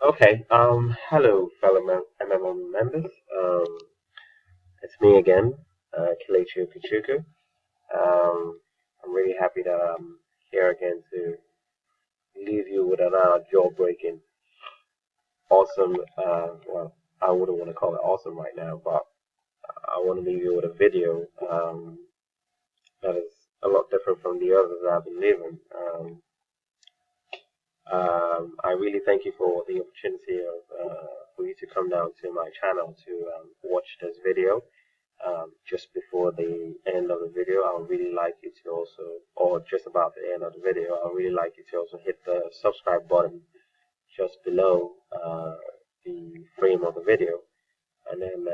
Okay. Hello, fellow MMM members. It's me again, Kelechi Pichuku. I'm really happy that I'm here again to leave you with another jaw-breaking, awesome. Well, I wouldn't want to call it awesome right now, but I want to leave you with a video that is a lot different from the others that I've been leaving. I really thank you for the opportunity of for you to come down to my channel to watch this video. Just before the end of the video, I would really like you to also, or just about the end of the video, I would really like you to also hit the subscribe button just below the frame of the video, and then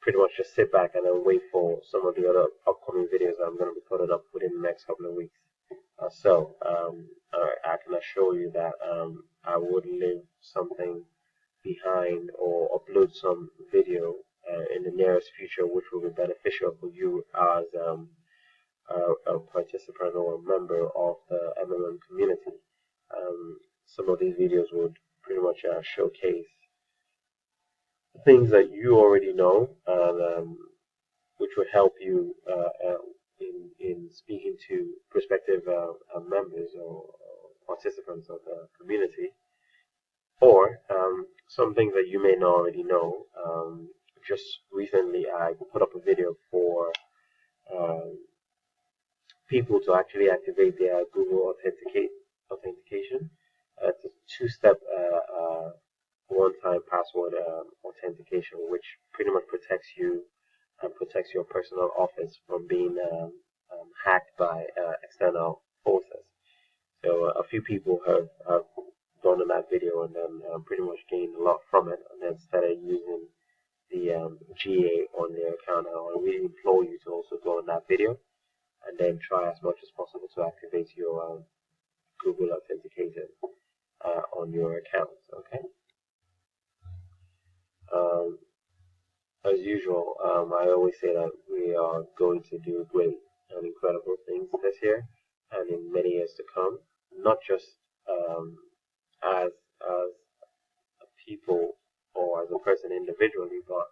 pretty much just sit back and then wait for some of the other upcoming videos that I'm going to be putting up within the next couple of weeks. I can assure you that I would leave something behind or upload some video in the nearest future, which will be beneficial for you as a participant or a member of the MMM community. Some of these videos would pretty much showcase things that you already know, and which will help you in speaking to prospective members or participants of the community, or some things that you may not already know. Just recently, I put up a video for uh, people to actually activate their Google authentication. It's a two-step one-time password authentication, which pretty much protects you and protects your personal office from being hacked by external forces. So a few people have gone on that video and then pretty much gained a lot from it, and then started using the GA on their account. I really implore you to also go on that video and then try as much as possible to activate your Google Authenticator on your account. Okay. Um, as usual, I always say that we are going to do great and incredible things this year and in many years to come. Not just um, as a people or as a person individually, but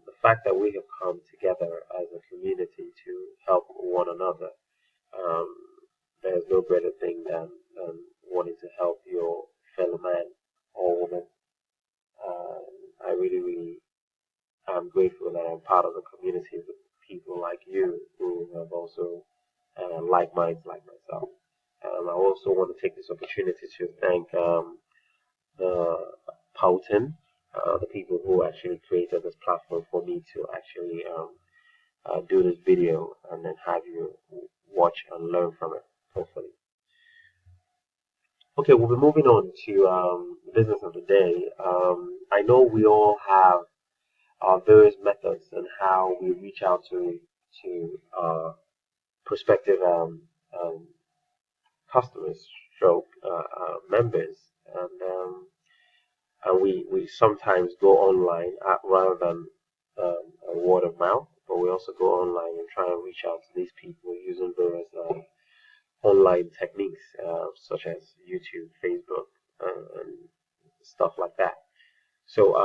the fact that we have come together as a community to help one another. Um, there's no greater thing than wanting to help your fellow man or woman. Uh, I really am grateful that I'm part of a community with people like you who have also like minds like myself. I also want to take this opportunity to thank the Powton, the people who actually created this platform for me to actually do this video and then have you watch and learn from it, hopefully. Okay, we'll be moving on to business of the day. I know we all have various methods and how we reach out to prospective customers, stroke members, and we sometimes go online rather than a word of mouth, but we also go online and try and reach out to these people using various online techniques such as YouTube, Facebook, and stuff like that. So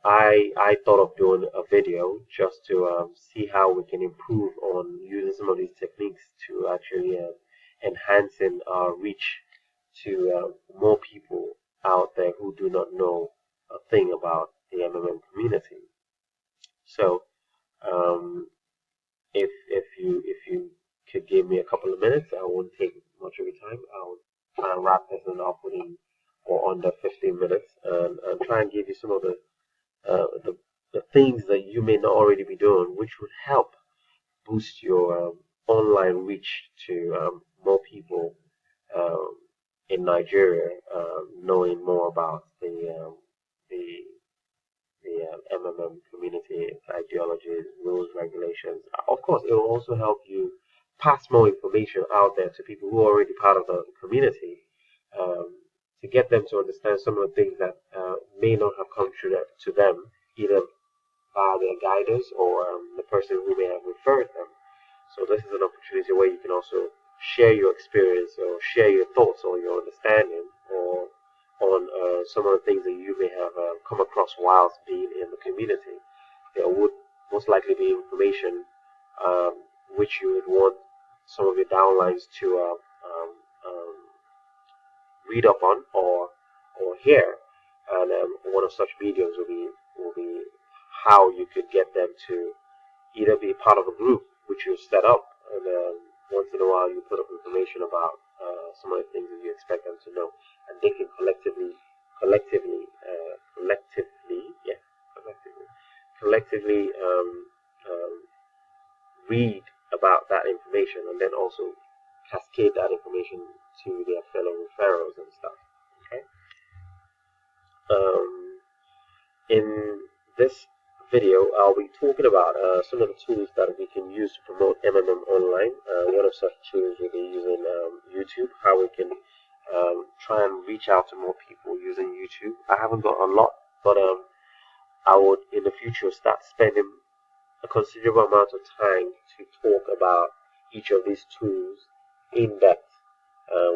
I thought of doing a video just to see how we can improve on using some of these techniques to actually enhancing our reach to more people out there who do not know a thing about the MMM community. So um, if you could give me a couple of minutes, I won't take much of your time. I'll try and wrap this one up within or under 15 minutes, and try and give you some of uh, the the things that you may not already be doing, which would help boost your online reach to more people um, in Nigeria, knowing more about the MMM community, its ideologies, rules, regulations. Of course, it will also help you pass more information out there to people who are already part of the community, um, to get them to understand some of the things that may not have come to them, either by their guiders or the person who may have referred them. So this is an opportunity where you can also share your experience or share your thoughts or your understanding some of the things that you may have come across whilst being in the community. There would most likely be information which you would want some of your downlines to read up on or hear, and one of such mediums will be how you could get them to either be part of a group which you set up, and once in a while you put up information about some of the things that you expect them to know, and they can collectively read about that information, and then also cascade that information to their fellow referrals and stuff. Okay. In this video, I'll be talking about some of the tools that we can use to promote MMM online. One of such tools will be using YouTube, how we can try and reach out to more people using YouTube. I haven't got a lot, but I would in the future start spending a considerable amount of time to talk about each of these tools in depth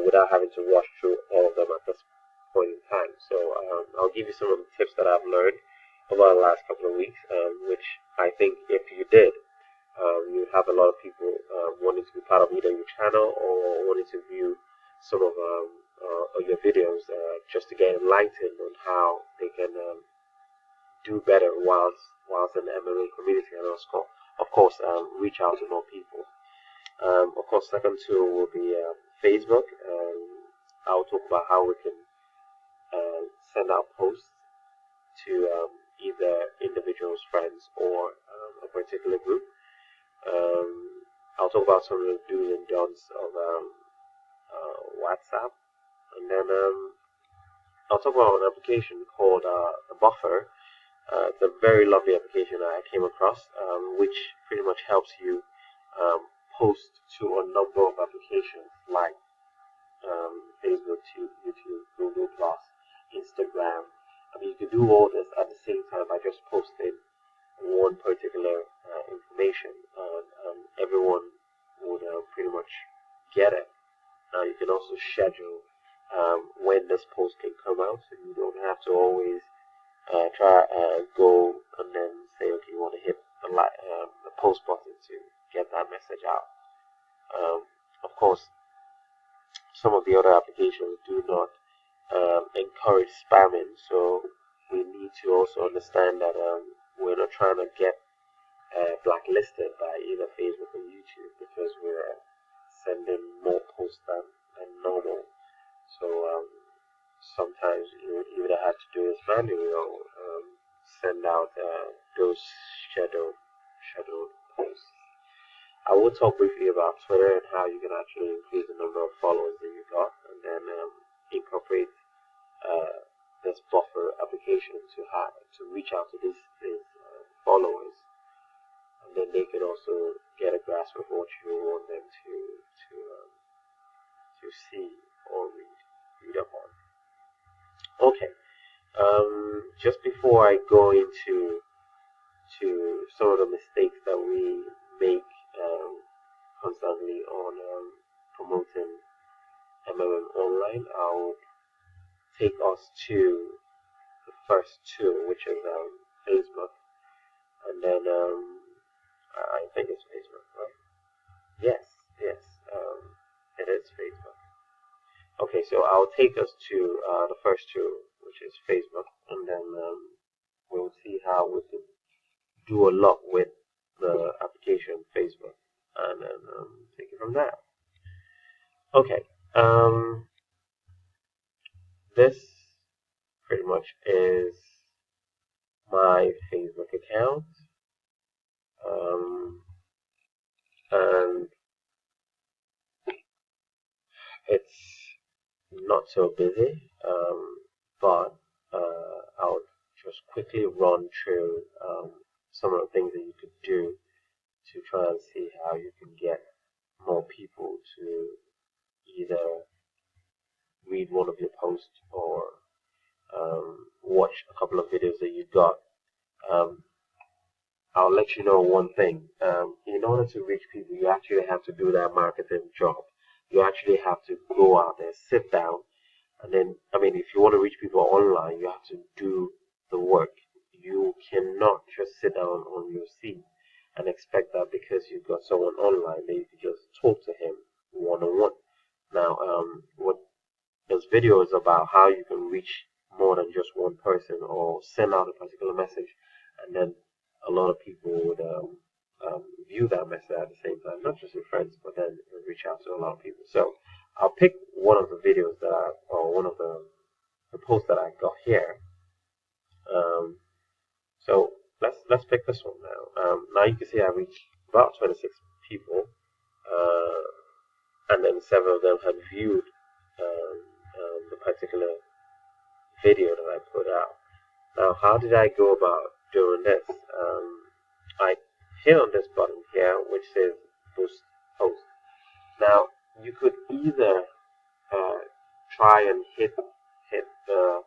without having to rush through all of them at this point in time. So I'll give you some of the tips that I've learned over the last couple of weeks, which I think if you did, you have a lot of people wanting to be part of either your channel or wanting to view some of your videos just to get enlightened on how they can do better whilst in the MMA community, and also, of course, reach out to more people. Of course, second tool will be Facebook. I'll talk about how we can send out posts to either individuals, friends, or a particular group. I'll talk about some of the do's and don'ts of WhatsApp, and then I'll talk about an application called the Buffer. It's a very lovely application I came across, which pretty much helps you post to a number of applications like Facebook, YouTube, Google+, Instagram. I mean, you can do all this at the same time by just posting one particular information, and everyone would pretty much get it. You can also schedule when this post can come out, so you don't have to always go and then say, okay, you want to hit the post button to get that message out. Of course, some of the other applications do not encourage spamming, so we need to also understand that we're not trying to get blacklisted by either Facebook or YouTube because we're sending more posts than normal. So sometimes you either have to do this manually or send out those scheduled posts. I will talk briefly about Twitter and how you can actually increase the number of followers that you got, and then incorporate this Buffer application to reach out to these followers, and then they can also get a grasp of what you want them to see or read up on. Okay, just before I go into some of the mistakes that we make constantly on promoting MMM online, I'll take us to the first tool, which is Facebook, and then I think it's Facebook, right? Yes, it is Facebook. Okay, so I'll take us to the first tool, which is Facebook, and then we'll see how we can do a lot with the application Facebook, and then take it from there. Okay, this pretty much is my Facebook account, and it's not so busy, but I'll just quickly run through some of the things that you could do to try and see how you can get more people to either read one of your posts or watch a couple of videos that you got. I'll let you know one thing. In order to reach people, you actually have to do that marketing job. You actually have to go out there, sit down, And then, I mean, if you want to reach people online, you have to do the work. You cannot just sit down on your seat and expect that because you've got someone online that you can just talk to him one on one. Now, what this video is about, how you can reach more than just one person or send out a particular message, and then a lot of people would view that message at the same time, not just your friends, but then reach out to a lot of people. So I'll pick one of the videos that or one of the posts that I got here. So let's pick this one now. Now you can see I reached about 26 people, and then several of them had viewed the particular video that I put out. Now, how did I go about doing this? I hit on this button here, which says Boost Post. Now, you could either try and hit the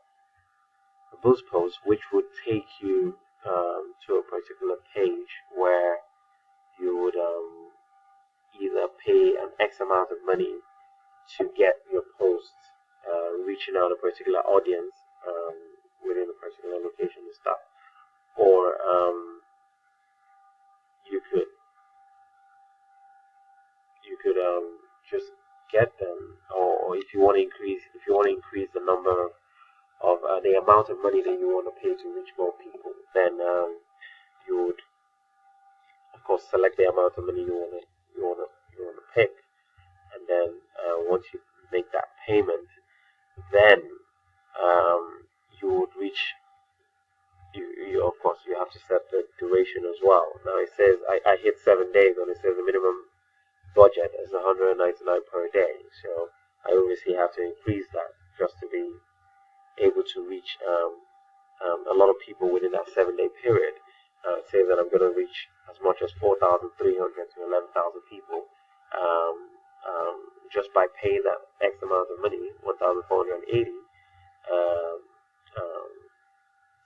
Boost Post, which would take you to a particular page where you would either pay an X amount of money to get your posts reaching out a particular audience within a particular location and stuff, or you could just get them, or if you want to increase the number of the amount of money that you want to pay to reach more people, then you would of course select the amount of money you want to pick, and then once you make that payment, then you would reach. You of course you have to set the duration as well. Now it says I hit 7 days, and it says the minimum budget is 199 per day. So I obviously have to increase that just to be able to reach a lot of people within that 7 day period. It says that I'm going to reach as much as 4,300 to 11,000 people just by paying that X amount of money, 1,480,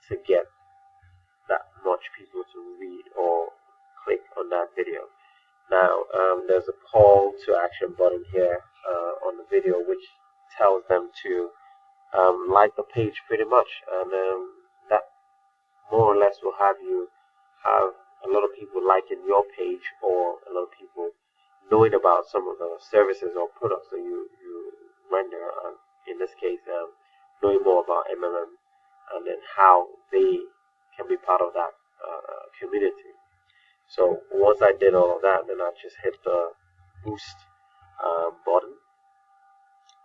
to get that much people to read or click on that video. Now, there's a call to action button here on the video, which tells them to like the page pretty much, and that more or less will have you have a lot of people liking your page, or a lot of people knowing about some of the services or products that you render. In this case, knowing more about MMM, and then how they can be part of that community. So once I did all of that, then I just hit the boost button.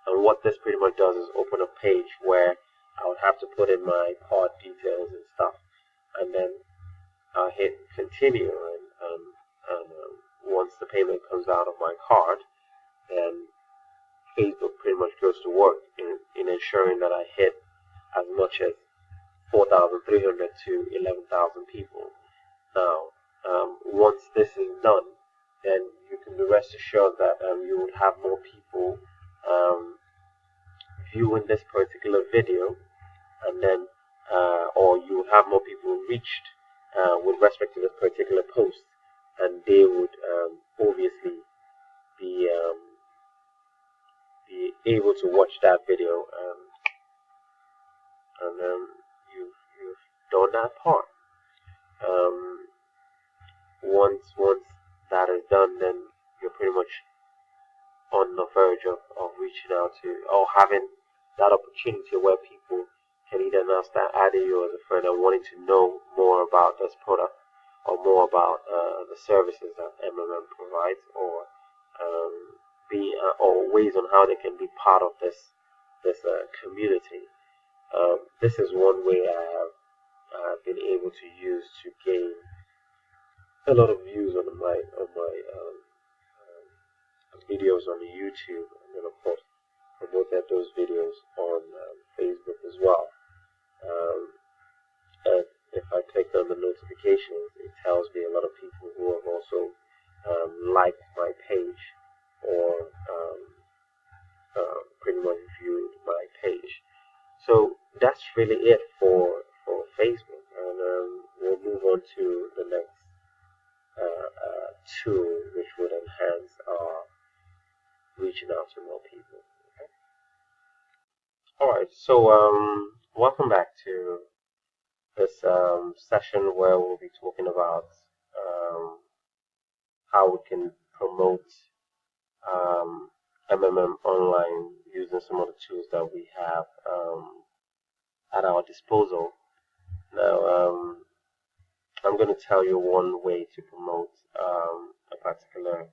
And what this pretty much does is open a page where I would have to put in my card details and stuff, and then I'll hit continue, and once the payment comes out of my card, then Facebook pretty much goes to work in ensuring that I hit as much as 4,300 to 11,000 people. Now, once this is done, then you can be rest assured that you would have more people viewing this particular video, and then or you would have more people reached with respect to this particular post, and they would obviously be able to watch that video, and you've done that part. Once that is done, then you're pretty much on the verge of reaching out to, or having that opportunity where people can either now start adding you as a friend and wanting to know more about this product, or more about the services that MMM provides, or or ways on how they can be part of this community. This is one way I have been able to use to gain a lot of views on my videos on YouTube, and then of course promoted those videos on Facebook as well. And if I click on the notifications, it tells me a lot of people who have also liked my page, or pretty much viewed my page. So that's really it for Facebook, and we'll move on to the next tool, which would enhance our reaching out to more people. Okay? All right, so welcome back to this session where we'll be talking about um, how we can promote um, MMM online using some of the tools that we have at our disposal. Now, I'm going to tell you one way to promote a particular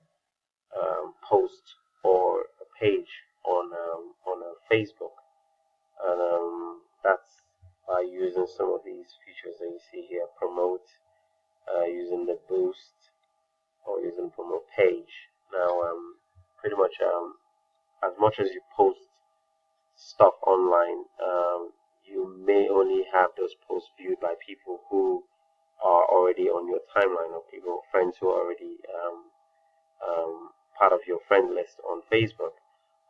post or a page on Facebook, and that's by using some of these features that you see here: promote, using the boost, or using promote page. Now, pretty much as you post stuff online, you may only have those posts viewed by people who are already on your timeline, or people, friends who are already part of your friend list on Facebook.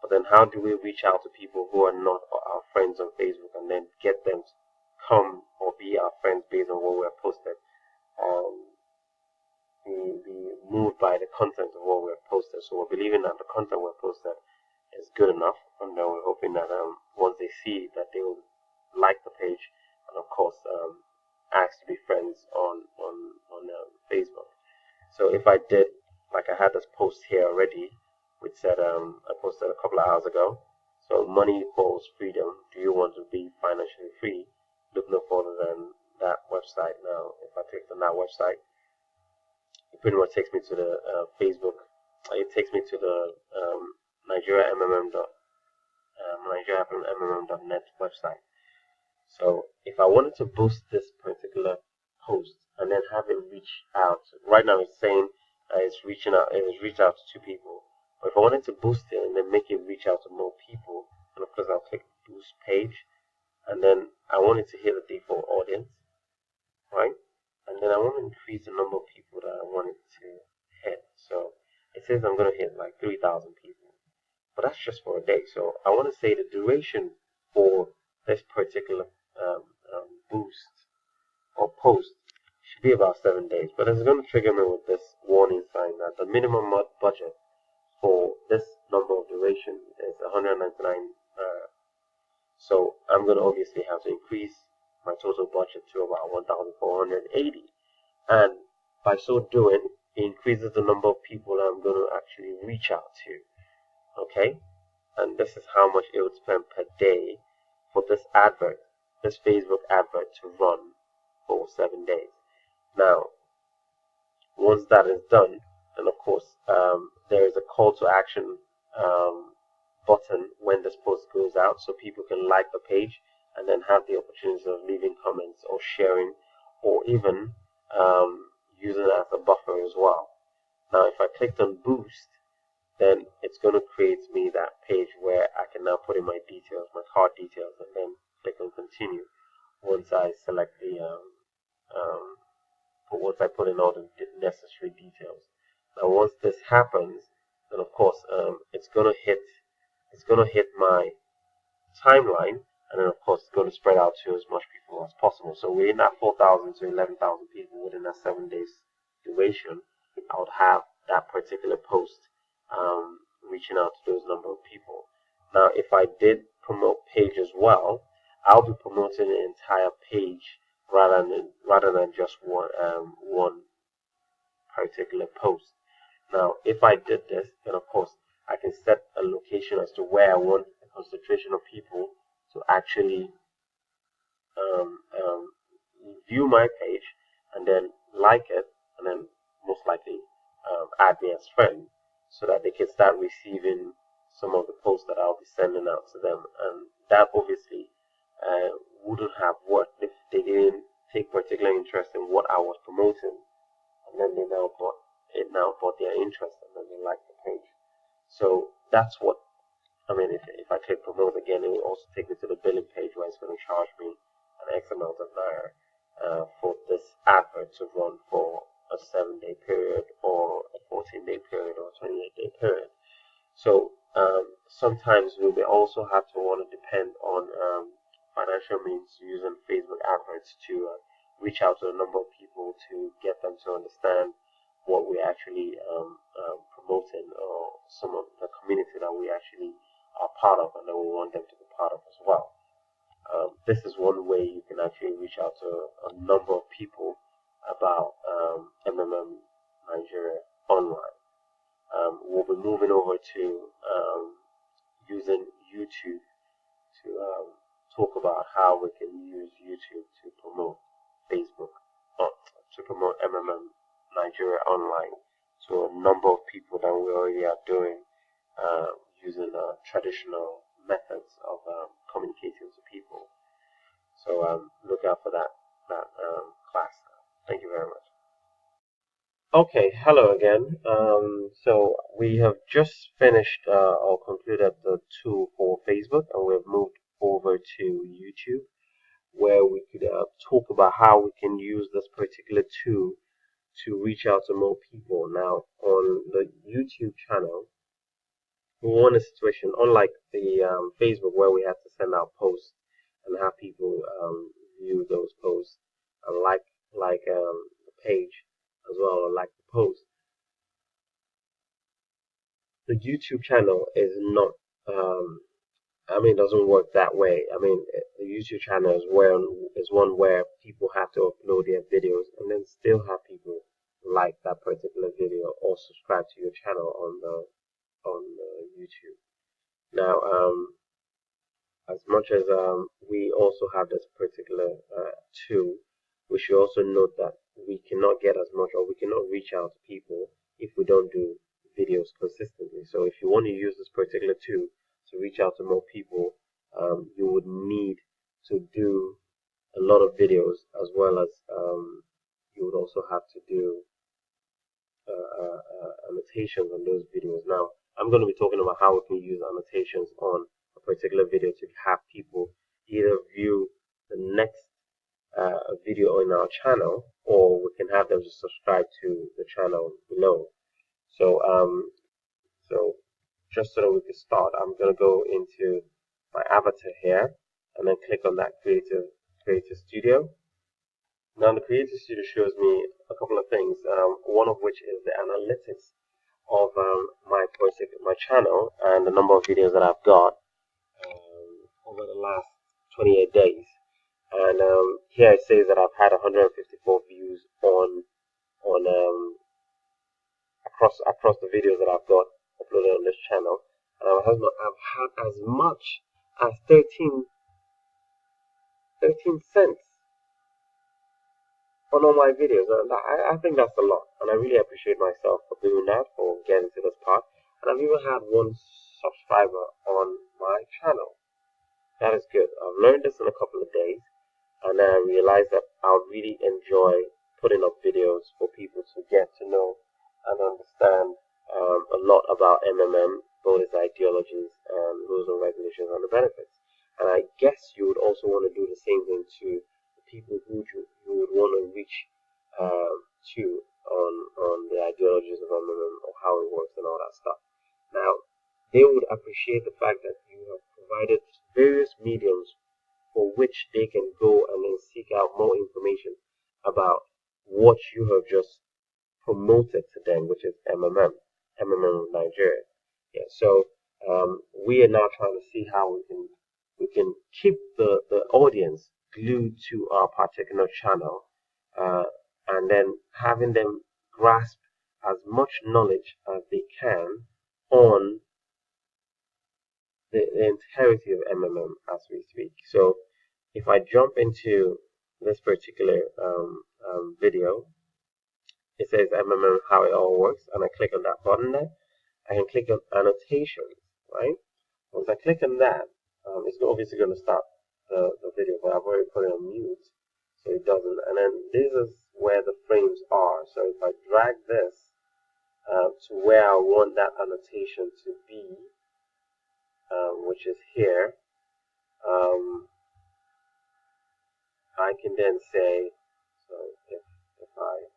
But then, how do we reach out to people who are not our friends on Facebook and then get them to come or be our friends based on what we have posted? Um, be moved by the content of what we have posted. So we're believing that the content we have posted is good enough, and then we're hoping that once they see that they will like the page, and of course ask to be friends on Facebook. So if I did, like I had this post here already, which said I posted a couple of hours ago. So money equals freedom. Do you want to be financially free? Look no further than that website. Now, if I click on that website, it pretty much takes me to the Facebook. It takes me to the Nigeria MMM dot Nigeria MMM.net website. So if I wanted to boost this particular post and then have it reach out, right now it's saying it's reaching out, it's reached out to two people. But if I wanted to boost it and then make it reach out to more people, and of course I'll click boost page, and then I want it to hit the default audience, right? And then I want to increase the number of people that I want it to hit. So it says I'm going to hit like 3,000 people, but that's just for a day. So I want to say the duration for this particular um, boost or post should be about 7 days. But it's going to trigger me with this warning sign that the minimum budget for this number of duration is 199. So I'm going to obviously have to increase my total budget to about 1,480. And by so doing, it increases the number of people that I'm going to actually reach out to. Okay? And this is how much it would spend per day for this advert, this Facebook advert to run for 7 days. Now, once that is done, then of course there is a call to action um, button when this post goes out, so people can like the page and then have the opportunity of leaving comments or sharing, or even using it as a buffer as well. Now, if I clicked on boost, then it's going to create me that page where I can now put in my details, my card details, and then click on continue once I select the um, once I put in all the necessary details. Now, once this happens, then of course it's gonna hit my timeline, and then of course it's going to spread out to as much people as possible. So within that 4,000 to 11,000 people within that 7 days duration, I would have that particular post reaching out to those number of people. Now, if I did promote page as well, I'll be promoting the entire page rather than just one particular post. Now, if I did this, then of course I can set a location as to where I want the concentration of people to actually um, um, view my page and then like it, and then most likely add me as friend, so that they can start receiving some of the posts that I'll be sending out to them. And that obviously wouldn't have worked if they didn't take particular interest in what I was promoting, and then now bought their interest, and then they like the page. So that's what I mean. If I click promote again, it will also take me to the billing page where it's going to charge me an X amount of naira for this advert to run for a 7 day period, or a 14-day period, or a 28-day period. So sometimes we may also have to want to depend on financial means using Facebook adverts to reach out to a number of people to get them to understand what we're actually promoting, or some of the community that we actually are part of and that we want them to be part of as well. this is one way you can actually reach out to a number of people about MMM Nigeria online. We'll be moving over to using YouTube to talk about how we can use YouTube to promote Facebook, to promote MMM Nigeria online to a number of people that we already are doing using traditional methods of communicating to people. So look out for that class. Thank you very much. Okay, hello again. So we have just finished or concluded the tool for Facebook, and we've moved over to YouTube, where we could talk about how we can use this particular tool to reach out to more people. Now, on the YouTube channel, we want a situation unlike the Facebook, where we have to send out posts and have people view those posts and like the page as well, or like the post. The YouTube channel is not, it doesn't work that way. The YouTube channel is one where people have to upload their videos and then still have people like that particular video or subscribe to your channel on YouTube. Now, as much as we also have this particular tool, we should also note that we cannot get as much, or we cannot reach out to people if we don't do videos consistently. So if you want to use this particular tool to reach out to more people, you would need to do a lot of videos, as well as you would also have to do annotations on those videos. Now, I'm going to be talking about how we can use annotations on a particular video to have people either view the next video on our channel, or we can have them just subscribe to the channel below. So just so that we can start, I'm going to go into my avatar here and then click on that Creative Studio. Now the Creative Studio shows me a couple of things, one of which is the analytics of my channel and the number of videos that I've got over the last 28 days. And here it says that I've had 154 views on across the videos that I've got uploaded on this channel, and I've had as much as 13 cents on all my videos, and I think that's a lot, and I really appreciate myself for doing that, for getting to this part. And I've even had one subscriber on my channel. That is good. I've learned this in a couple of days, and I realized that I really enjoy putting up videos for people to get to know and understand a lot about MMM, both its ideologies and rules and regulations and the benefits. And I guess you would also want to do the same thing to the people who you would want to reach to on the ideologies of MMM, or how it works and all that stuff. Now, they would appreciate the fact that you have provided various mediums for which they can go and then seek out more information about what you have just promoted to them, which is MMM Nigeria. Yeah, so we are now trying to see how we can keep the audience glued to our particular channel, and then having them grasp as much knowledge as they can on the entirety of MMM as we speak. So if I jump into this particular video, it says MMM, how it all works, and I click on that button there. I can click on annotations, right? Once I click on that, it's obviously going to start the video, but I've already put it on mute, so it doesn't. And then this is where the frames are. So if I drag this to where I want that annotation to be, which is here, I can then say, so if I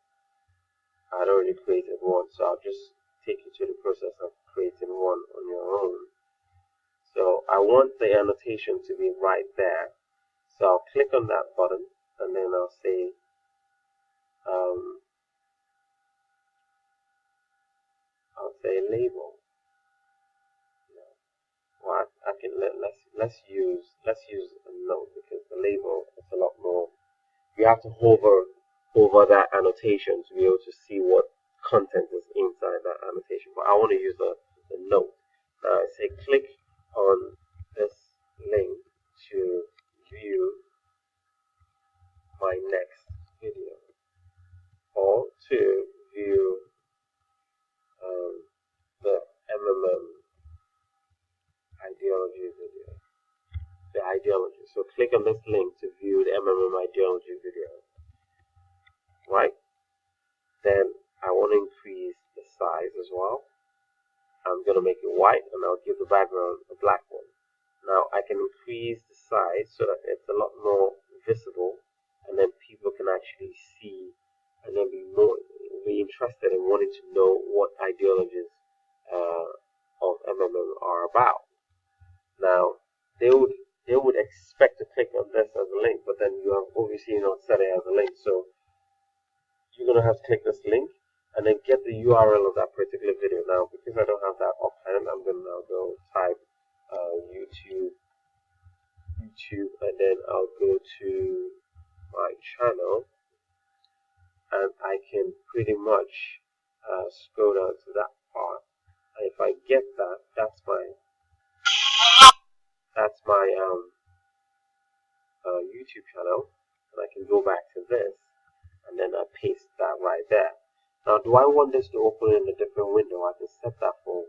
had already created one, so I'll just take you to the process of creating one on your own. So I want the annotation to be right there. So I'll click on that button, and then I'll say label. Well, I can let's use a note, because label, it's a lot more. You have to hover over that annotation to be able to see what content is inside that annotation. But I want to use the note. Now I say click on this link to view my next video, or to view the MMM ideology video. The ideology. So click on this link to view the MMM ideology video. Right? Then I want to increase the size as well. I'm going to make it white, and I'll give the background a black one. Now I can increase the size so that it's a lot more visible, and then people can actually see and then be interested in wanting to know what ideologies of MMM are about. Now they would expect to click on this as a link, but then you have obviously not set it as a link, so you're going to have to click this link and then get the URL of that particular video. Now, because I don't have that offhand, I'm going to now go type YouTube, and then I'll go to my channel, and I can pretty much scroll down to that part. And if I get that, that's my YouTube channel, and I can go back to this, and then I paste that right there. Now, do I want this to open in a different window? I can set that for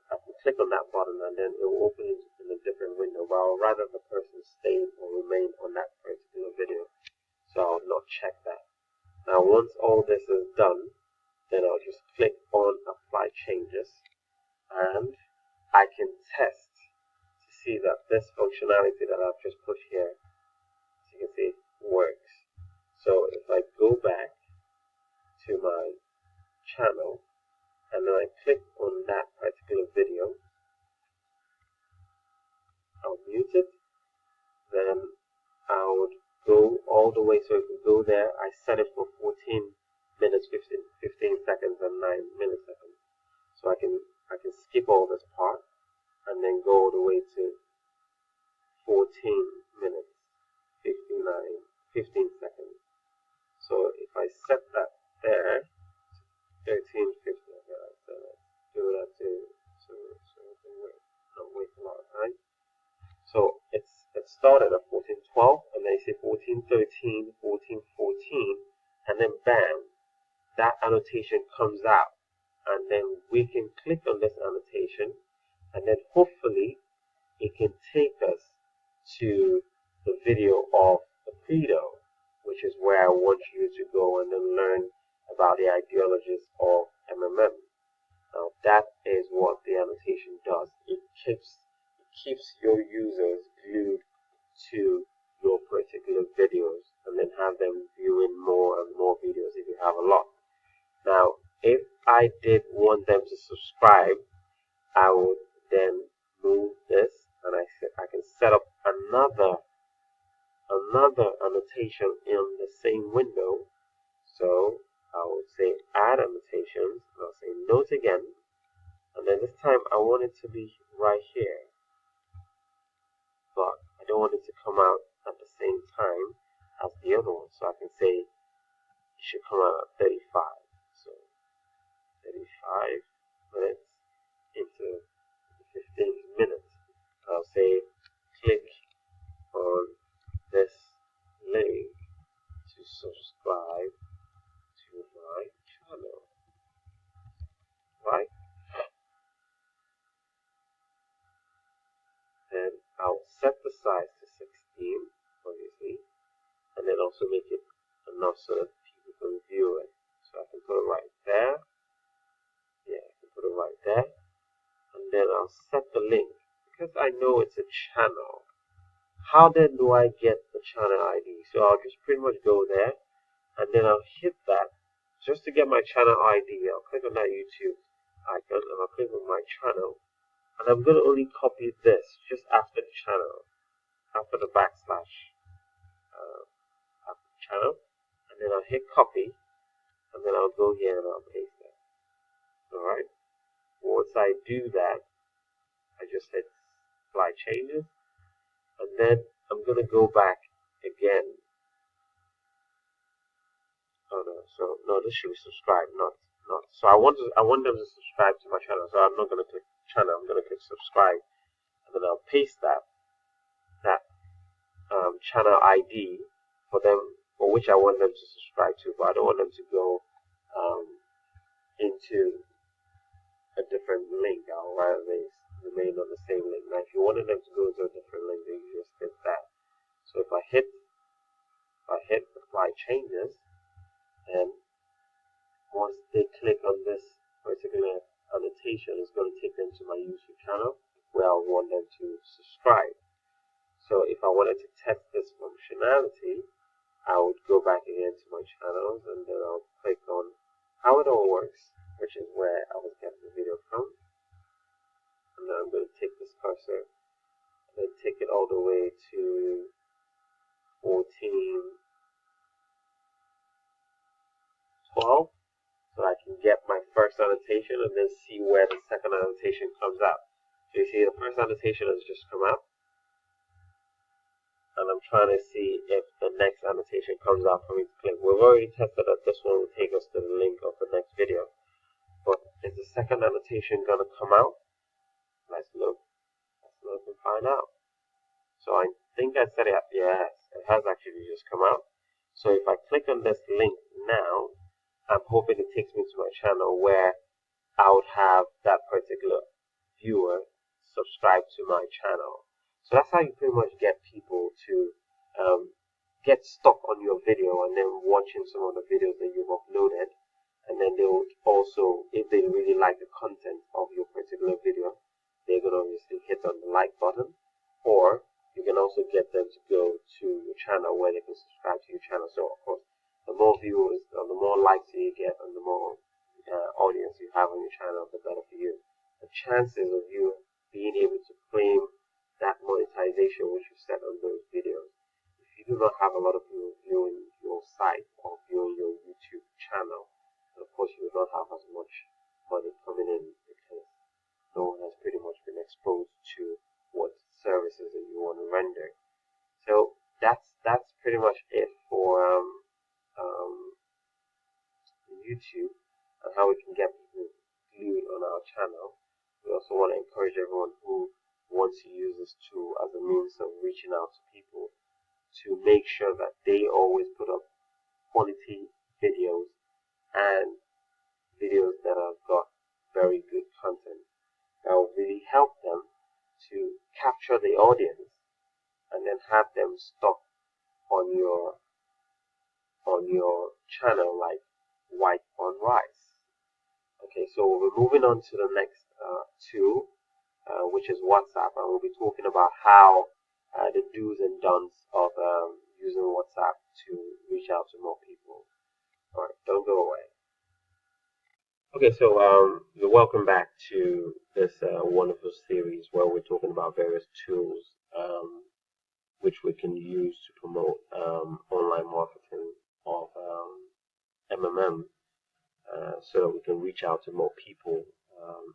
I can click on that button, and then it will open in a different window. But I would rather the person stay or remain on that particular video, so I'll not check that. Now, once all this is done, then I'll just click on Apply Changes, and I can test to see that this functionality that I've just put here, as you can see, works. So if I go back to my channel and then I click on that particular video, I'll mute it, then I would go all the way so it can go there. I set it for 14 minutes, 15 seconds, and 9 milliseconds. So I can skip all this part and then go all the way to 14 minutes, 15 seconds. So if I set that there, 13:50, do that so don't waste a lot of time. So it started at 14:12, and then you see 14:13, 14:14, and then bam, that annotation comes out, and then we can click on this annotation, and then hopefully it can take us to the video of the credo, which is where I want you to go and then learn about the ideologies of MMM. Now that is what the annotation does. It keeps your users glued to your particular videos, and then have them viewing more and more videos if you have a lot. Now, if I did want them to subscribe, I would then move this, and I can set up another annotation in the same window. So I would say add annotations, and I'll say note again, and then this time I want it to be right here, but I don't want it to come out at the same time as the other one. So I can say it should come out at 35. So 35 minutes into 15 minutes. I'll say click on this link to subscribe to my channel. Right? Then I'll set the size to 16, obviously, and then also make it enough so that people can view it. So I can put it right there. Yeah, I can put it right there. And then I'll set the link. Because I know it's a channel, how then do I get the channel ID? So I'll just pretty much go there, and then I'll hit that just to get my channel ID. I'll click on that YouTube icon, and I'll click on my channel, and I'm going to only copy this just after the channel, after the backslash after the channel, and then I'll hit copy, and then I'll go here and I'll paste it. Alright, once I do that, I just hit apply changes, and then I'm gonna go back again. Oh no, so no, this should be subscribe, not. So I want them to subscribe to my channel. So I'm not gonna click channel. I'm gonna click subscribe, and then I'll paste that channel ID for them, for which I want them to subscribe to, but I don't want them to go into a different link. I'll rather they remain on the same link. Now, if you wanted them to go to a different link, then you just hit that. So if I hit apply changes, then once they click on this particular annotation, it's going to take them to my YouTube channel where I want them to subscribe. So if I wanted to test this functionality, I would go back again to my channels, and then I'll click on how it all works, which is where I was getting the video from. And then I'm going to take this cursor and then take it all the way to 14:12, so I can get my first annotation and then see where the second annotation comes out. So you see the first annotation has just come out, and I'm trying to see if the next annotation comes out for me to click. We've already tested that this one will take us to the link of the next video, but is the second annotation going to come out? Let's look and find out. So I think I set it up. Yes, it has actually just come out. So if I click on this link now, I'm hoping it takes me to my channel where I would have that particular viewer subscribe to my channel. So that's how you pretty much get people to get stuck on your video and then watching some of the videos that you've uploaded. And then they would also, if they really like the content of your particular video, they're going to obviously hit on the like button. Or you can also get them to go to your channel where they can subscribe to your channel. So of course, the more viewers, the more likes you get, and the more audience you have on your channel, the better for you. The chances of you being able to claim that monetization which you set on those videos, if you do not have a lot of people viewing your site or viewing your YouTube channel, of course you will not have as much money coming in, because no one has pretty much been exposed to what services that you want to render. So that's pretty much it for YouTube and how we can get people glued on our channel. We also want to encourage everyone who wants to use this tool as a means of reaching out to people to make sure that they always put up quality videos and videos that have got very good content that will really help them to capture the audience and then have them stuck on your channel like white on rice. Okay, so we're moving on to the next tool, which is WhatsApp, and we'll be talking about how the do's and don'ts of using WhatsApp to reach out to more people. All right, don't go away. Okay, so you're welcome back to this wonderful series where we're talking about various tools which we can use to promote online marketing of MMM, so that we can reach out to more people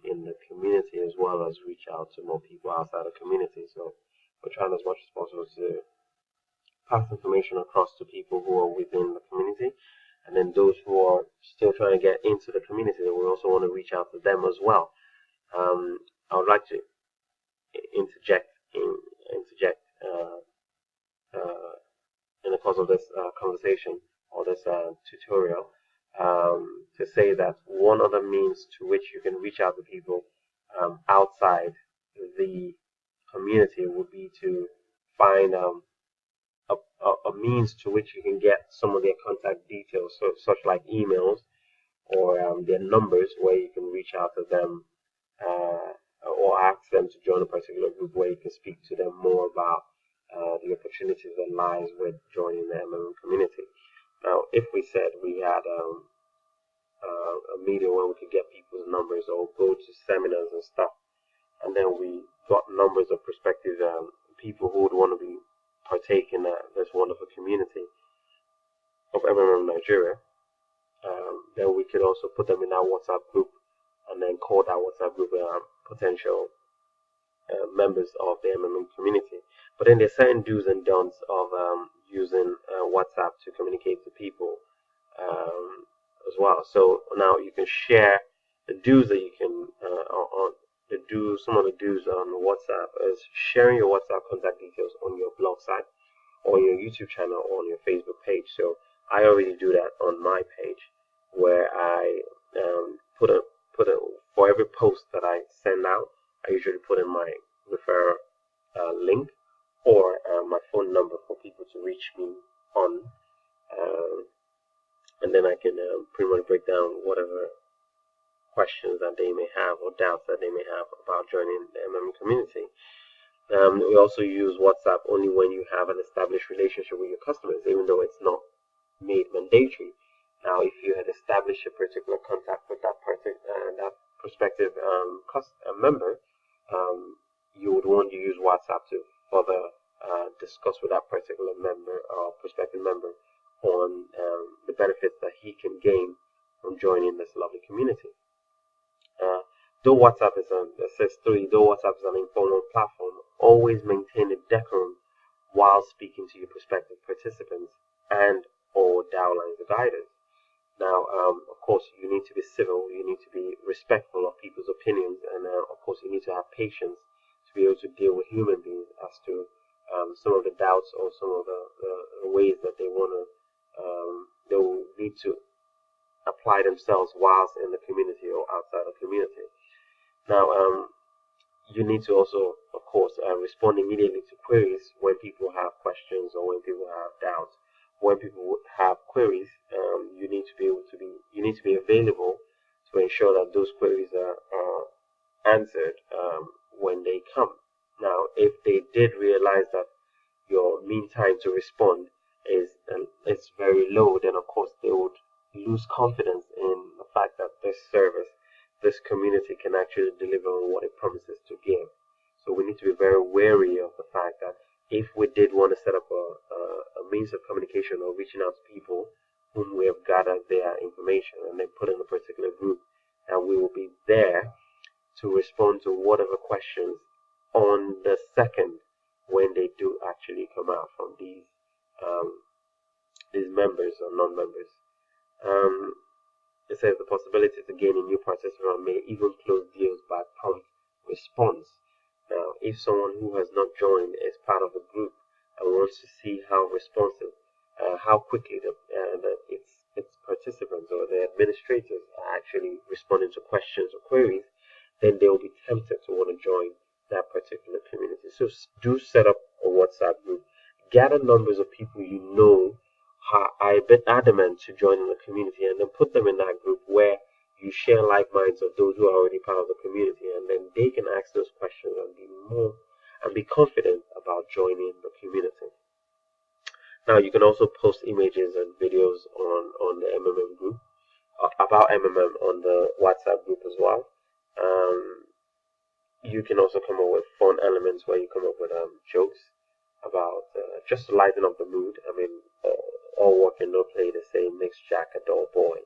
in the community, as well as reach out to more people outside the community. So we're trying as much as possible to pass information across to people who are within the community, and then those who are still trying to get into the community, we also want to reach out to them as well. I would like to interject in the course of this conversation or this tutorial, to say that one of the means to which you can reach out to people outside the community would be to find a means to which you can get some of their contact details, so such like emails or their numbers, where you can reach out to them or ask them to join a particular group where you can speak to them more about the opportunities that lies with joining the MMM community. Now, if we said we had a meeting where we could get people's numbers or go to seminars and stuff, and then we got numbers of prospective people who would want to be partake in this wonderful community of MMM Nigeria, then we could also put them in our WhatsApp group and then call that WhatsApp group potential members of the MMM community. But then there's certain do's and don'ts of using WhatsApp to communicate to people as well. So now you can share the do's that you can on the do some of the do's on WhatsApp is sharing your WhatsApp contact details on your blog site or your YouTube channel or on your Facebook page. So I already do that on my page where I put a for every post that I send out, I usually put in my referral link or my phone number for people to reach me on, and then I can pretty much break down whatever questions that they may have or doubts that they may have about joining the MM community. We also use WhatsApp only when you have an established relationship with your customers, even though it's not made mandatory. Now, if you had established a particular contact with that prospective member, you would want to use WhatsApp to further discuss with that particular member or prospective member on the benefits that he can gain from joining this lovely community. Though WhatsApp is though WhatsApp is an informal platform, always maintain a decorum while speaking to your prospective participants and or downline guiders. Now, of course, you need to be civil, you need to be respectful of people's opinions, and of course, you need to have patience to be able to deal with human beings as to some of the doubts or some of the ways that they want to, they will need to apply themselves whilst in the community or outside the community. Now, you need to also, of course, respond immediately to queries when people have questions or when people have doubts. When people have queries, you need to be available to ensure that those queries are answered when they come. Now, if they did realize that your mean time to respond is very low, then of course they would lose confidence in the fact that this community can actually deliver on what it promises to give. So we need to be very wary of the fact that if we did want to set up a means of communication or reaching out to people whom we have gathered their information and then put in a particular group, and we will be there to respond to whatever questions on the second when they do actually come out from these members or non-members. It says the possibility to gain a new participant may even close deals by prompt response. Now, if someone who has not joined is part of the group and wants to see how responsive, how quickly its participants or the administrators are actually responding to questions or queries, then they will be tempted to want to join that particular community. So do set up a WhatsApp group. Gather numbers of people you know are a bit adamant to join in the community, and then put them in that group where you share like minds of those who are already part of the community, and then they can ask those questions and be confident about joining the community. Now, you can also post images and videos on the MMM group about MMM on the WhatsApp group as well. You can also come up with fun elements where you come up with jokes about just to lighten up the mood. I mean, all work and no play, they say, makes Jack a dull boy.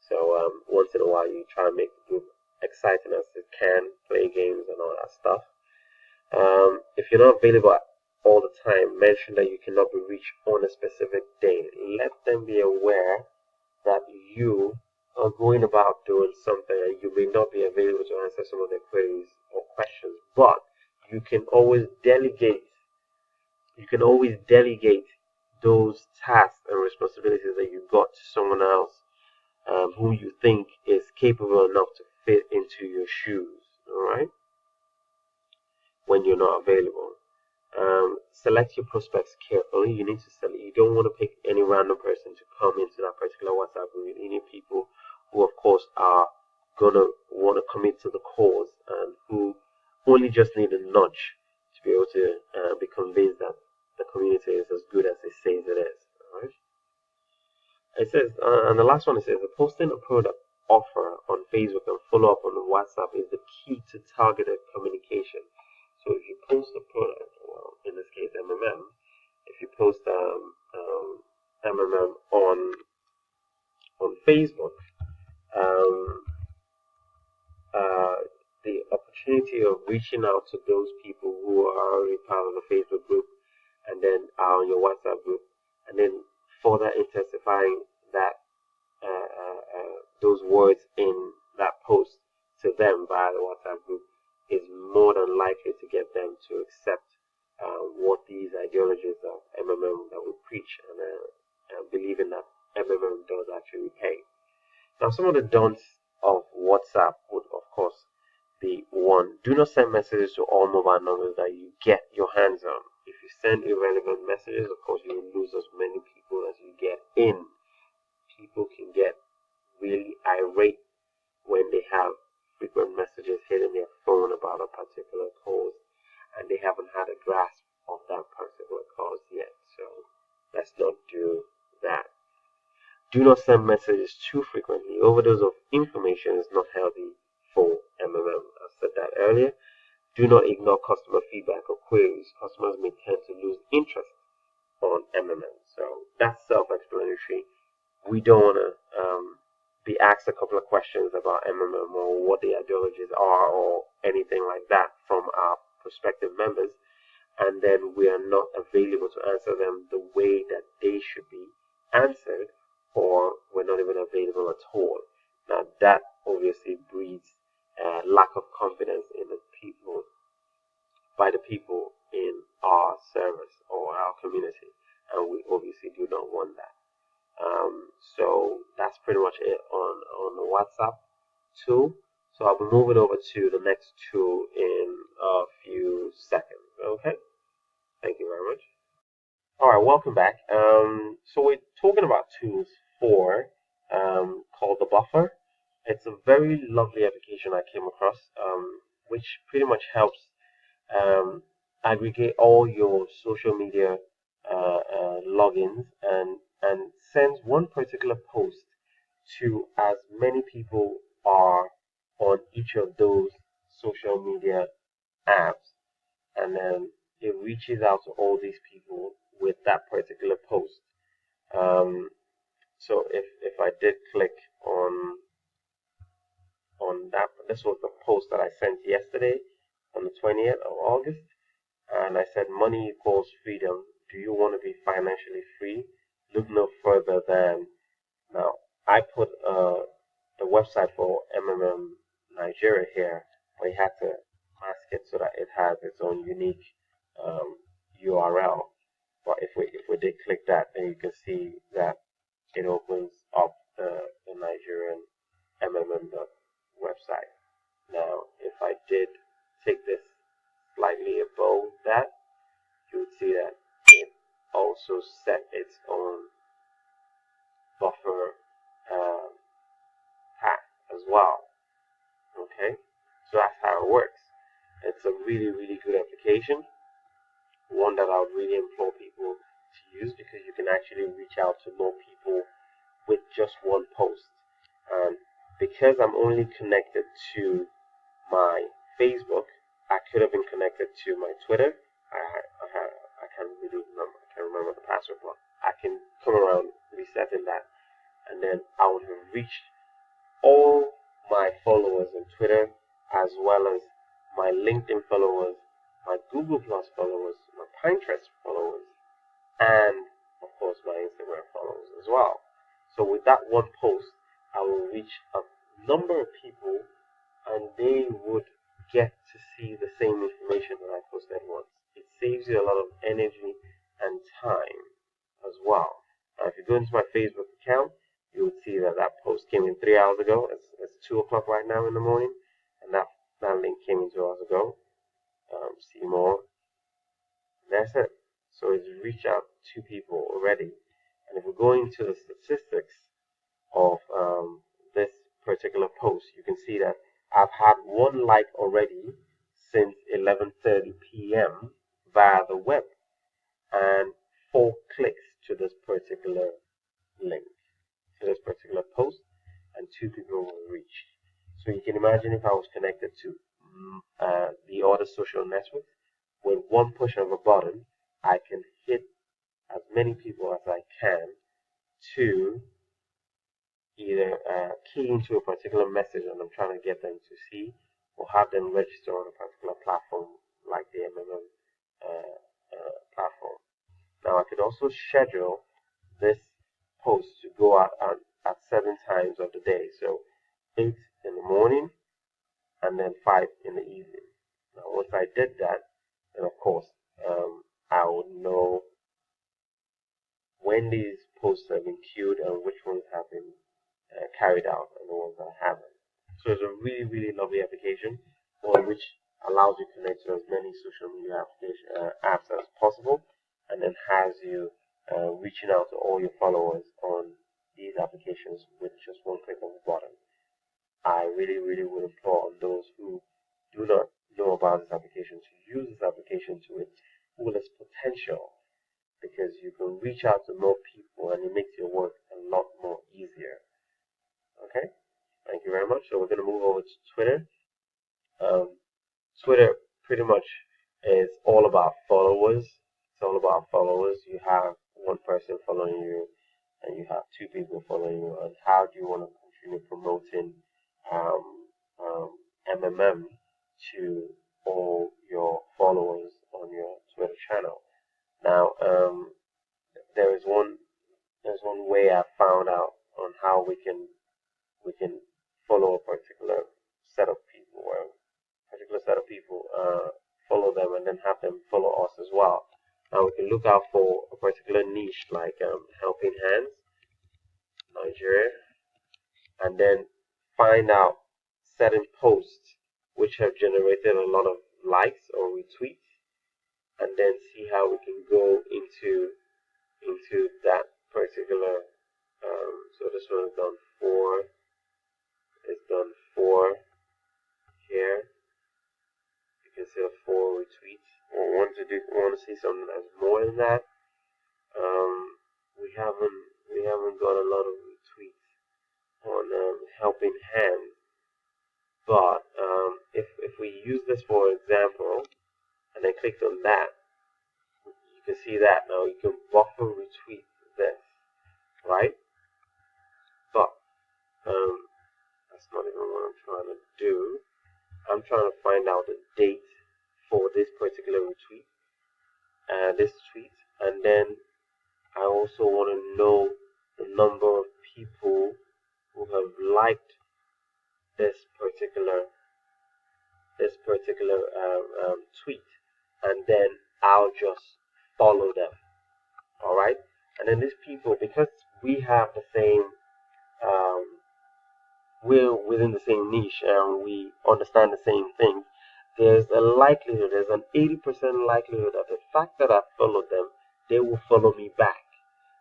So once in a while, you try and make the group exciting as it can, play games and all that stuff. If you're not available all the time, mention that you cannot be reached on a specific day. Let them be aware that you are going about doing something and you may not be available to answer some of their queries or questions, but you can always delegate. You can always delegate those tasks and responsibilities that you got to someone else who you think is capable enough to fit into your shoes. All right, when you're not available. Select your prospects carefully. You need to select. You don't want to pick any random person to come into that particular WhatsApp group. You need people who, of course, are gonna want to commit to the cause and who only just need a nudge to be able to be convinced that the community is as good as it says it is. All right. It says, and the last one it says, posting a product offer on Facebook and follow up on WhatsApp is the key to targeted communication. So if you post a product, well, in this case MMM, if you post MMM on Facebook, the opportunity of reaching out to those people who are already part of the Facebook group and then are on your WhatsApp group, and then further intensifying that those words in that post to them via the WhatsApp group is more than likely to get them to accept what these ideologies of MMM that we preach, and believing that MMM does actually pay. Now, some of the don'ts of WhatsApp would, of course, be: one, do not send messages to all mobile numbers that you get your hands on. If you send irrelevant messages, of course, you will lose as many people as you get in. People can get really irate when they have frequent messages hitting their phone about a particular cause and they haven't had a grasp of that particular cause yet. So let's not do that. Do not send messages too frequently. Overdose of information is not healthy for MMM. I said that earlier. Do not ignore customer feedback or queries. Customers may tend to lose interest on MMM. So that's self-explanatory. We don't want to be asked a couple of questions about MMM or what the ideologies are or anything like that from our prospective members, and then we are not available to answer them the way that they should be answered, or we're not even available at all. Now that obviously breeds lack of confidence in the people, by the people in our service or our community, and we obviously do not want that. So that's pretty much it on the WhatsApp tool. So I'll be moving over to the next tool in a few seconds. Okay, thank you very much. All right, welcome back. So we're talking about tools for called the Buffer. It's a very lovely application I came across, which pretty much helps aggregate all your social media logins and sends one particular post to as many people are on each of those social media apps, and then it reaches out to all these people with that particular post. So if I did click on that, this was the post that I sent yesterday on the 20th of August, and I said, money equals freedom. Do you want to be financially free? Look no further than. Now, I put the website for MMM Nigeria here, but you had to mask it so that it has its own unique URL. But if we did click that, then you can see that it opens up the Nigerian MMM website. Now, if I did take this slightly above that, you would see that it also set its own buffer path as well. Okay, so that's how it works. It's a really, really good application, one that I would really implore people to use, because you can actually reach out to more people with just one post. And because I'm only connected to my Facebook, I could have been connected to my Twitter. I can't really remember. I can't remember the password, but I can come around resetting that, and then I would have reached all my followers on Twitter, as well as my LinkedIn followers, my Google Plus followers, my Pinterest followers, and of course my Instagram followers as well. So with that one post, I will reach a number of people, and they would get to see the same information that I posted once. It saves you a lot of energy and time as well. Now, if you go into my Facebook account, you would see that that post came in 3 hours ago. It's 2 o'clock right now in the morning, and that link came in 2 hours ago. See more. That's it. So it's reached out to people already. And if we go into the statistics of this particular post, you can see that I've had 1 like already since 11:30 p.m. via the web, and 4 clicks to this particular link, to this particular post, and 2 people were reached. So you can imagine if I was connected to the other social networks, with one push of a button, I can hit as many people as I can to either key into a particular message that I'm trying to get them to see, or have them register on a particular platform like the MMM platform. Now I could also schedule this post to go out at certain times of the day. So 8 in the morning and then 5 in the evening. Now once I did that, then of course I would know when these posts have been queued and which ones have been carried out and the ones that haven't. So it's a really, really lovely application, one which allows you to connect to as many social media apps as possible, and then has you reaching out to all your followers on these applications with just one click of a button. I really, really would implore on those who do not know about this application to use this application to its fullest potential, because you can reach out to more people and it makes your work a lot more easier. Okay, thank you very much. So we're going to move over to Twitter. Twitter pretty much is all about followers. It's all about followers. You have one person following you and you have two people following you. And how do you want to continue promoting MMM to all your followers on your Twitter channel? Now, there's one way I found out on how we can follow a particular set of people, or a particular set of people, follow them and then have them follow us as well. Now we can look out for a particular niche like Helping Hands, Nigeria, and then find out certain posts which have generated a lot of likes or retweets, and then see how we can go into that particular. So this one is done 4. It's done 4 here. You can see the 4 retweets. We want to see something that's more than that. We haven't got a lot of retweets on Helping Hands, but if we use this for example, and then click on that, you can see that now you can buffer retweet this, right? But that's not even what I'm trying to do. I'm trying to find out the date for this particular retweet, this tweet, and then I also want to know the number of people who have liked this particular tweet, and then I'll just follow them. All right, and then these people, because we have the same we're within the same niche and we understand the same things, there's an 80% likelihood that the fact that I followed them, they will follow me back.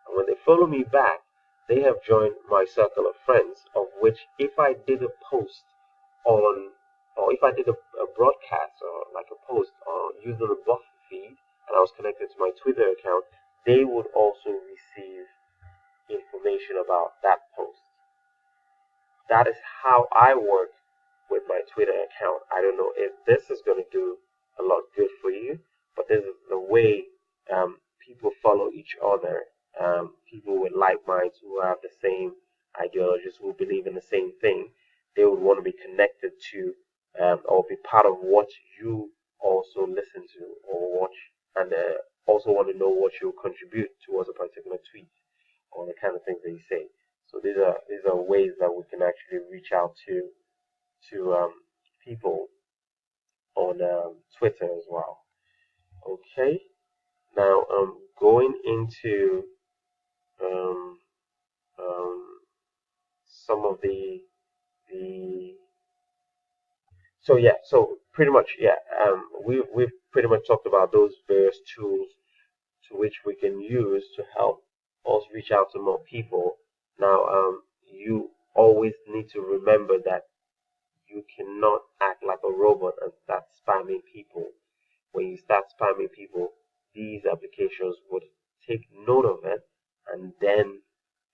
And when they follow me back, they have joined my circle of friends, of which if I did a post on, or if I did a broadcast or like a post on using a buffer feed, and I was connected to my Twitter account, they would also receive information about that post. That is how I work with my Twitter account. I don't know if this is going to do a lot good for you, but this is the way people follow each other. People with like minds who have the same ideologies, who believe in the same thing, they would want to be connected to or be part of what you also listen to or watch, and also want to know what you contribute towards a particular tweet or the kind of things that you say. So these are ways that we can actually reach out to people on Twitter as well. Okay, now going into some of the so pretty much we've pretty much talked about those various tools to which we can use to help us reach out to more people. Now you always need to remember that you cannot act like a robot and start spamming people. When you start spamming people, these applications would take note of it, and then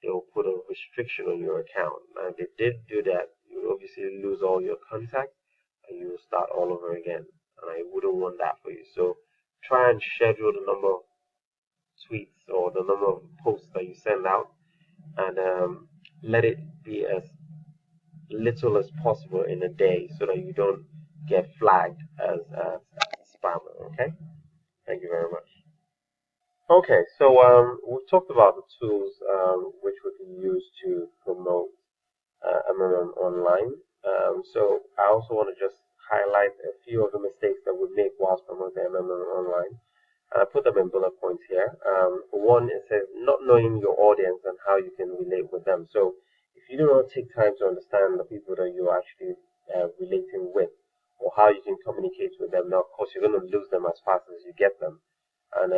they will put a restriction on your account. Now, if they did do that, you will obviously lose all your contacts and you will start all over again. And I wouldn't want that for you. So try and schedule the number of tweets or the number of posts that you send out, and let it be as little as possible in a day, so that you don't get flagged as spammer. Okay, thank you very much. Okay, so we've talked about the tools which we can use to promote MMM online. So I also want to just highlight a few of the mistakes that we make whilst promoting MMM online. And I put them in bullet points here. One, it says not knowing your audience and how you can relate with them. So if you do not take time to understand the people that you're actually relating with, or how you can communicate with them, now of course you're going to lose them as fast as you get them, and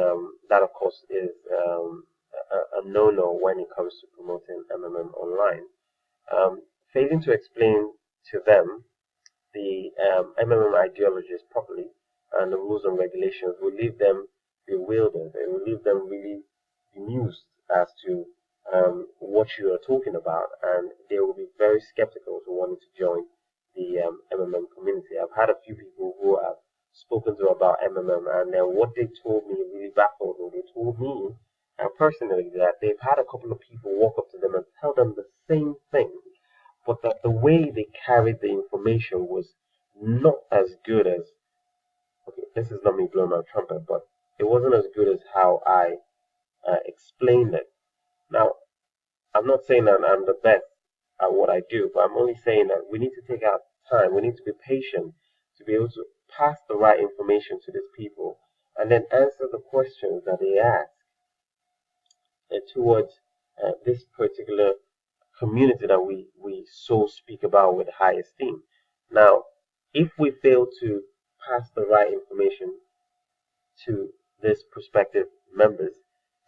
that of course is a no-no when it comes to promoting MMM online. Failing to explain to them the MMM ideologies properly and the rules and regulations will leave them bewildered. It will leave them really bemused as to what you are talking about, and they will be very skeptical to wanting to join the MMM community. I've had a few people who I've spoken to about MMM, and what they told me really baffled me. They told me personally that they've had a couple of people walk up to them and tell them the same thing, but that the way they carried the information was not as good as, okay, this is not me blowing my trumpet, but it wasn't as good as how I explained it. Now, I'm not saying that I'm the best at what I do, but I'm only saying that we need to take our time, we need to be patient to be able to pass the right information to these people and then answer the questions that they ask towards this particular community that we so speak about with high esteem. Now, if we fail to pass the right information to these prospective members,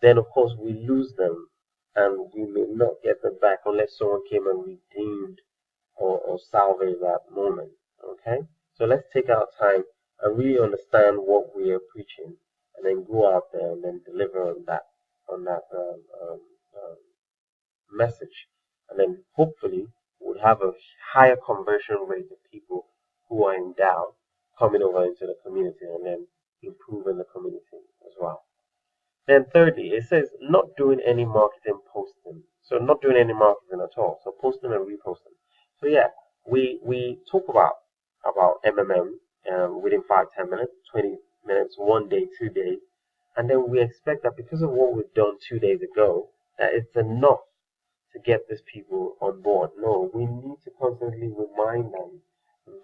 then of course we lose them and we may not get them back unless someone came and redeemed or salvaged that moment. Okay? So let's take our time and really understand what we are preaching and then go out there and then deliver on that message, and then hopefully would have a higher conversion rate of people who are in doubt coming over into the community and then improving the community as well. Then thirdly, it says not doing any marketing posting. So not doing any marketing at all. So posting and reposting. So yeah, we talk about MMM within 5-10 minutes, 20 minutes, 1 day, 2 days, and then we expect that because of what we've done 2 days ago, that it's enough to get these people on board. No, we need to constantly remind them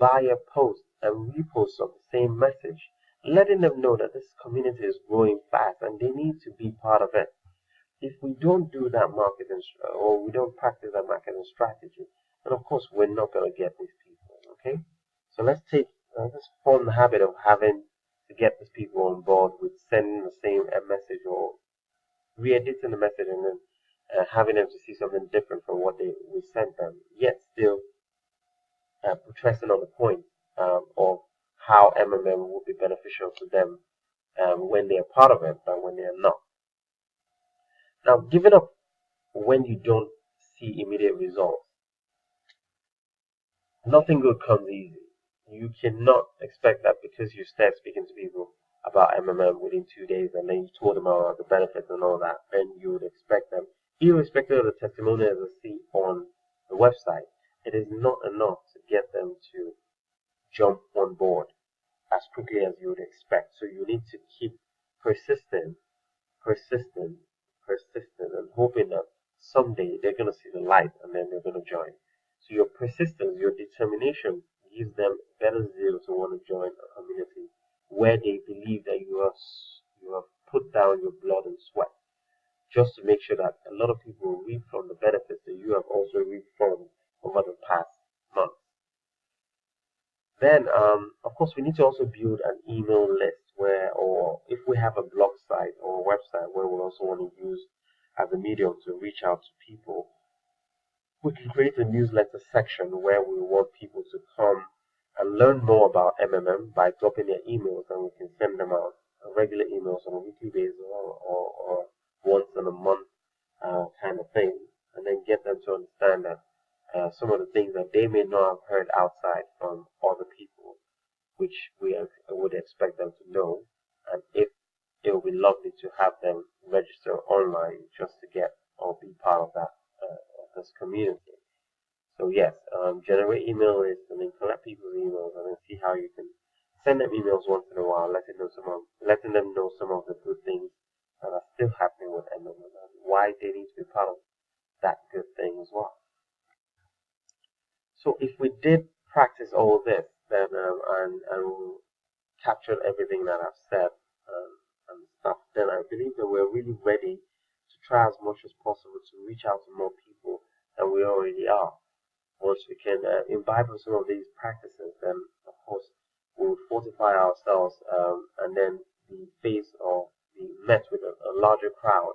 via posts and reposts of the same message, letting them know that this community is growing fast and they need to be part of it. If we don't do that marketing or we don't practice that marketing strategy, then of course we're not going to get these people. Okay, so let's form the habit of having to get these people on board with sending the same message or re-editing the message and then having them to see something different from what we sent them, yet still pressing on the point of how MMM will be beneficial to them when they are part of it, but when they are not. Now, giving up when you don't see immediate results, nothing good comes easy. You cannot expect that because you start speaking to people about MMM within 2 days and then you told them about the benefits and all that, then you would expect them, irrespective of the testimonials they see on the website, it is not enough to get them to jump on board as quickly as you would expect. So you need to keep persistent, persistent, persistent, and hoping that someday they're going to see the light and then they're going to join. So your persistence, your determination gives them better zeal to want to join a community where they believe that you have put down your blood and sweat just to make sure that a lot of people will reap from the benefits that you have also reaped from over the past month. Then, of course, we need to also build an email list where, or if we have a blog site or a website where we also want to use as a medium to reach out to people, we can create a newsletter section where we want people to come and learn more about MMM by dropping their emails, and we can send them out regular emails on a weekly basis or once in a month kind of thing, and then get them to understand that some of the things that they may not have heard outside from other people, which we would expect them to know, and if it would be lovely to have them register online just to get or be part of that of this community. So yes, generate email lists and then collect people's emails and then see how you can send them emails once in a while, letting them know some of the good things that are still happening with MMM and why they need to be part of that good thing as well. So if we did practice all this, then and captured everything that I've said and stuff, then I believe that we're really ready to try as much as possible to reach out to more people than we already are. Once we can imbibe on some of these practices, then of course we will fortify ourselves and then be faced or be met with a larger crowd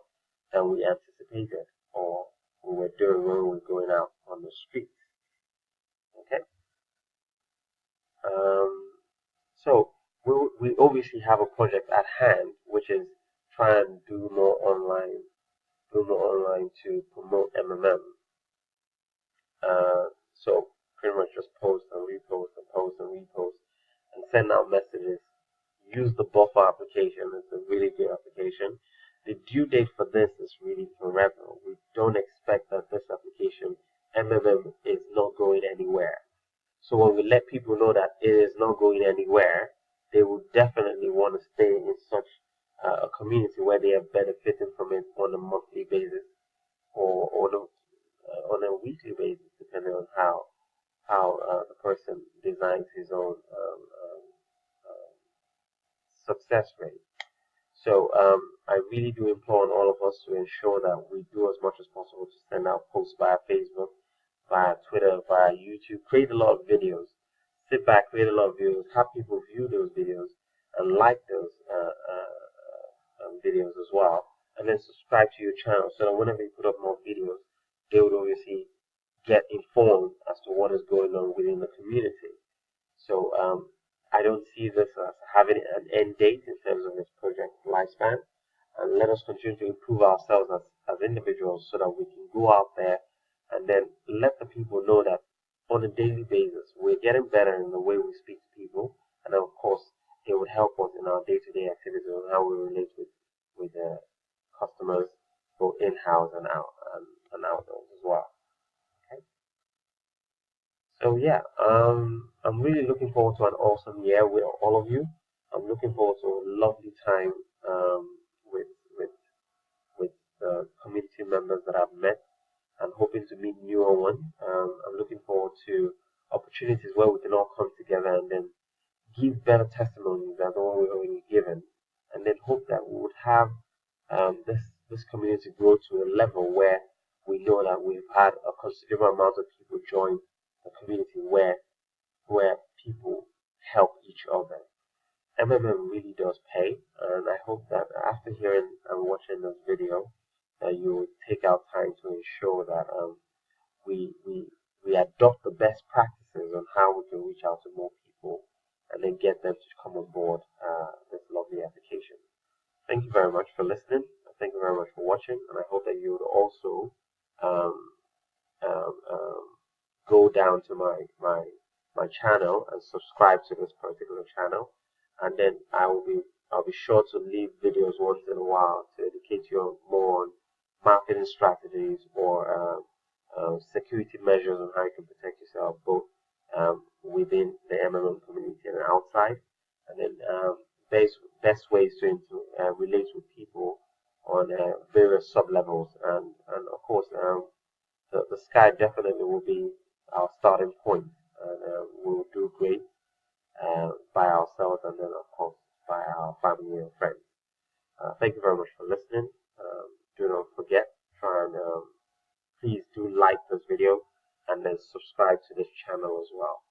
than we anticipated or we were doing when we were going out on the streets. Okay. Um, so we obviously have a project at hand, which is try and do more online to promote MMM. So pretty much just post and repost and post and repost and send out messages. Use the buffer application. It's a really good application. The due date for this is really forever. We don't expect that this application, MMM, is not going anywhere. So when we let people know that it is not going anywhere, they will definitely want to stay in such a community where they are benefiting from it on a monthly basis or on a weekly basis, depending on how the person designs his own success rate. So I really do implore on all of us to ensure that we do as much as possible to send out posts via Facebook, via Twitter, via YouTube. Create a lot of videos. Sit back, create a lot of videos, have people view those videos and like those videos as well. And then subscribe to your channel so that whenever you put up more videos, they would obviously get informed as to what is going on within the community. So I don't see this as having an end date in terms of this project lifespan. And let us continue to improve ourselves as individuals so that we can go out there and then let the people know that on a daily basis we're getting better in the way we speak to people. And of course, it would help us in our day-to-day activities and how we relate with customers, both in-house and outdoors as well. Okay. So yeah, I'm really looking forward to an awesome year with all of you. I'm looking forward to a lovely time with with with the community members that I've met and hoping to meet newer ones. I'm looking forward to opportunities where we can all come together and then give better testimonies than the one we've already given, and then hope that we would have this community grow to a level where we know that we've had a considerable amount of people join the community where people help each other. MMM really does pay, and I hope that after hearing and watching this video, that you will take out time to ensure that we we we adopt the best practices on how we can reach out to more people and then get them to come on board this lovely application. Thank you very much for listening. Thank you very much for watching, and I hope that you would also um, um, um, go down to my channel and subscribe to this particular channel, and then I'll be sure to leave videos once in a while to educate you more on marketing strategies or security measures on how you can protect yourself both within the MMM community and outside, and then best ways to relate with people on various sub levels, and of course the sky definitely will be our starting point, and we'll do great by ourselves and then of course by our family and friends. Thank you very much for listening. Do not forget, try and please do like this video and then subscribe to this channel as well.